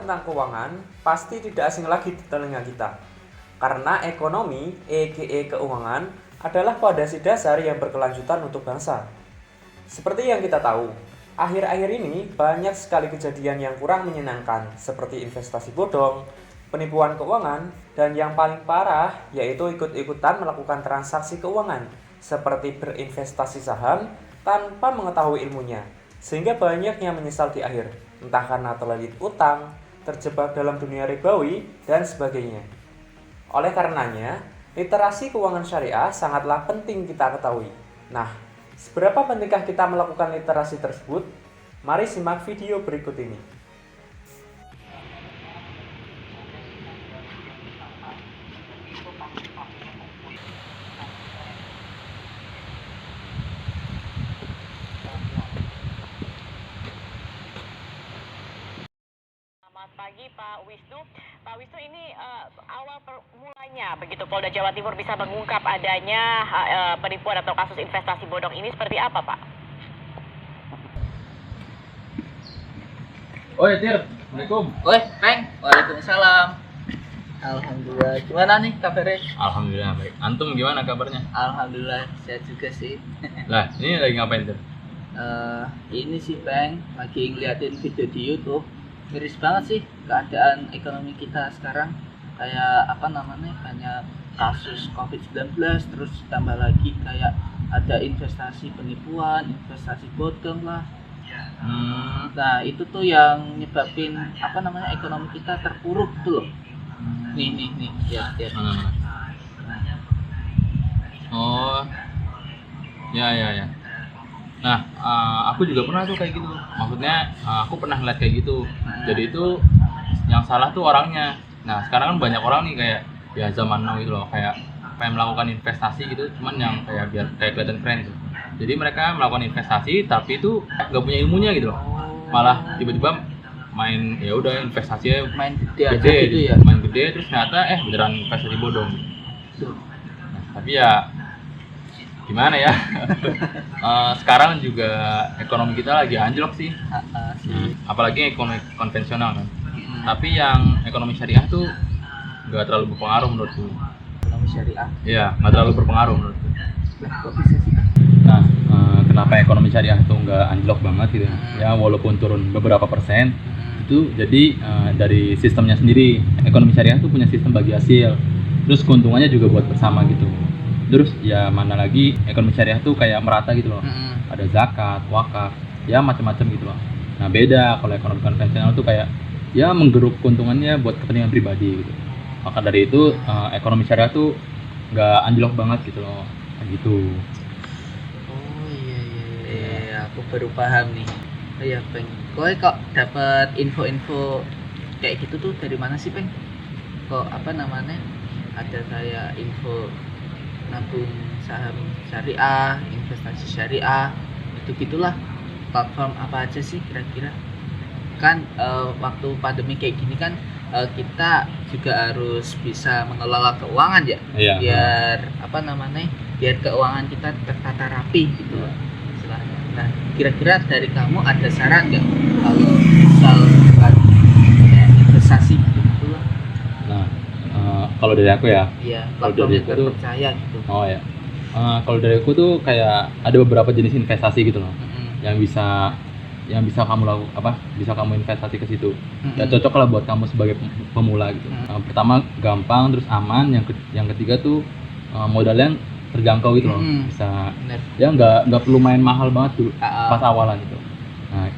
tentang keuangan, pasti tidak asing lagi di telinga kita. Karena ekonomi, keuangan, adalah fondasi dasar yang berkelanjutan untuk bangsa. Seperti yang kita tahu, akhir-akhir ini banyak sekali kejadian yang kurang menyenangkan, seperti investasi bodong, penipuan keuangan, dan yang paling parah yaitu ikut-ikutan melakukan transaksi keuangan, seperti berinvestasi saham tanpa mengetahui ilmunya, sehingga banyak yang menyesal di akhir, entah karena terlilit utang, terjebak dalam dunia ribawi, dan sebagainya. Oleh karenanya, literasi keuangan syariah sangatlah penting kita ketahui. Nah, seberapa pentingkah kita melakukan literasi tersebut? Mari simak video berikut ini. Selamat pagi Pak Wisnu. Pak Wisnu, ini awal mulanya begitu Polda Jawa Timur bisa mengungkap adanya penipuan atau kasus investasi bodong ini seperti apa Pak? Oi Tir, Assalamualaikum. Woi, Peng. Waalaikumsalam. Alhamdulillah. Gimana nih kabarnya? Alhamdulillah baik. Antum gimana kabarnya? Alhamdulillah sehat juga sih. Lah, ini lagi ngapain Tir? Ini sih Peng, lagi ngeliatin video di YouTube. Miris banget sih keadaan ekonomi kita sekarang. Kayak apa namanya? Banyak kasus COVID-19, terus tambah lagi kayak ada investasi penipuan, investasi bodong lah. Nah itu tuh yang nyebabin apa namanya ekonomi kita terpuruk tuh loh. Nih ya. Oh, ya. Nah, aku juga pernah tuh kayak gitu. Maksudnya, aku pernah ngeliat kayak gitu. Jadi itu yang salah tuh orangnya. Nah, sekarang kan banyak orang nih kayak ya zaman now gitu loh, kayak pengen melakukan investasi gitu, cuman yang kayak biar kayak kelihatan keren gitu. Jadi mereka melakukan investasi tapi itu gak punya ilmunya gitu loh. Malah tiba-tiba main ya udah investasinya Main gede aja gitu ya. main gede terus ternyata beneran investasi bodong. Nah, tapi ya gimana ya? Sekarang juga ekonomi kita lagi anjlok sih. Apalagi ekonomi konvensional kan. Tapi yang ekonomi syariah tuh nggak terlalu berpengaruh menurutku. Ekonomi syariah. Iya, nggak terlalu berpengaruh menurutku. Kok bisa sih? Nah, kenapa ekonomi syariah tuh nggak anjlok banget gitu? Ya, walaupun turun beberapa persen, itu jadi dari sistemnya sendiri. Ekonomi syariah tuh punya sistem bagi hasil. Terus keuntungannya juga buat bersama gitu. Terus ya mana lagi ekonomi syariah tuh kayak merata gitu loh. Ada zakat, wakaf, ya macam-macam gitu loh. Nah beda kalau ekonomi konvensional tuh kayak ya menggeruk keuntungannya buat kepentingan pribadi gitu. Maka dari itu ekonomi syariah tuh nggak anjlok banget gitu loh, kayak gitu. Oh iya, aku baru paham nih. Oh iya Peng, kok dapat info-info kayak gitu tuh dari mana sih Peng? Kok apa namanya ada kayak info nabung saham syariah, investasi syariah, itu gitulah. Platform apa aja sih kira-kira? Kan waktu pandemi kayak gini kan kita juga harus bisa mengelola keuangan ya. Iya. Biar apa namanya? Biar keuangan kita tertata rapi gitu loh istilahnya. Nah, kira-kira dari kamu ada saran nggak kalau misal kayak investasi gitu loh? Nah, kalau dari aku ya. Iya, Kalau platform dari yang aku tuh, terpercaya gitu. oh ya. Kalau dari aku tuh kayak ada beberapa jenis investasi gitu loh, yang bisa kamu lakukan bisa kamu investasi ke situ. Ya cocok lah buat kamu sebagai pemula gitu. Pertama gampang, terus aman. Yang ketiga tuh modalnya terjangkau gitu loh. Bisa Bener. ya nggak perlu main mahal banget dulu pas Ah. awalan gitu. Nah,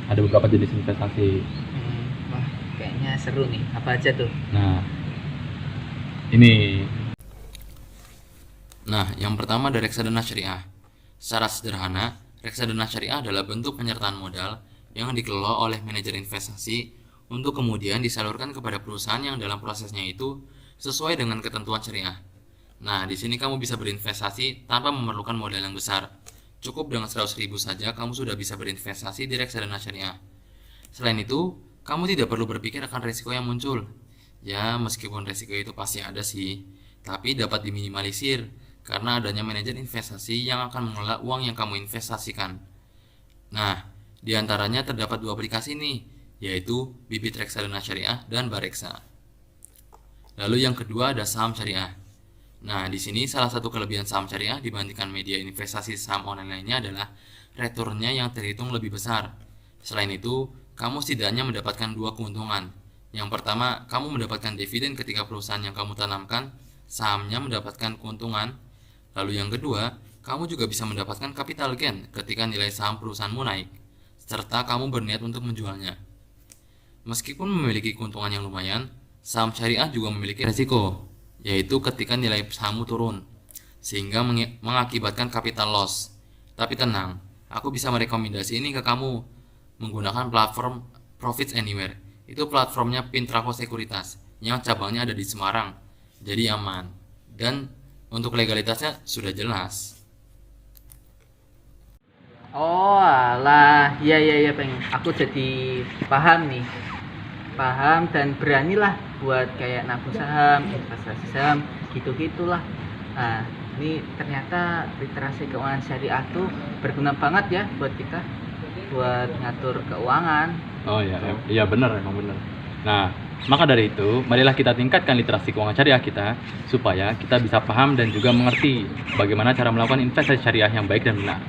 ada beberapa jenis investasi. Wah, kayaknya seru nih. Apa aja tuh? Nah, yang pertama ada reksadana syariah. Secara sederhana, reksadana syariah adalah bentuk penyertaan modal yang dikelola oleh manajer investasi untuk kemudian disalurkan kepada perusahaan yang dalam prosesnya itu sesuai dengan ketentuan syariah. Nah, di sini kamu bisa berinvestasi tanpa memerlukan modal yang besar. Cukup dengan 100.000 saja kamu sudah bisa berinvestasi di reksadana syariah. Selain itu, kamu tidak perlu berpikir akan risiko yang muncul. Ya, meskipun risiko itu pasti ada sih, tapi dapat diminimalisir karena adanya manajer investasi yang akan mengelola uang yang kamu investasikan. Nah, di antaranya terdapat 2 aplikasi nih yaitu bibit reksadana syariah dan bareksa. Lalu yang kedua ada saham syariah. Nah, di sini salah satu kelebihan saham syariah dibandingkan media investasi saham online lainnya adalah returnnya yang terhitung lebih besar. Selain itu, kamu setidaknya mendapatkan dua keuntungan. Yang pertama, kamu mendapatkan dividen ketika perusahaan yang kamu tanamkan, sahamnya mendapatkan keuntungan. Lalu yang kedua, kamu juga bisa mendapatkan capital gain ketika nilai saham perusahaanmu naik, serta kamu berniat untuk menjualnya. Meskipun memiliki keuntungan yang lumayan, saham syariah juga memiliki resiko, yaitu ketika nilai sahammu turun, sehingga mengakibatkan capital loss. Tapi tenang, aku bisa merekomendasi ini ke kamu menggunakan platform Profits Anywhere. Itu platformnya Pintraco Sekuritas yang cabangnya ada di Semarang, jadi aman. Dan untuk legalitasnya sudah jelas. Oh alah, iya Peng. Aku jadi paham nih. Paham dan beranilah buat kayak nabung saham, investasi saham, gitu-gitulah. Nah, ini ternyata literasi keuangan syariah tuh berguna banget ya buat kita, buat ngatur keuangan. Oh iya benar, emang benar. Nah, maka dari itu, marilah kita tingkatkan literasi keuangan syariah kita supaya kita bisa paham dan juga mengerti bagaimana cara melakukan investasi syariah yang baik dan benar.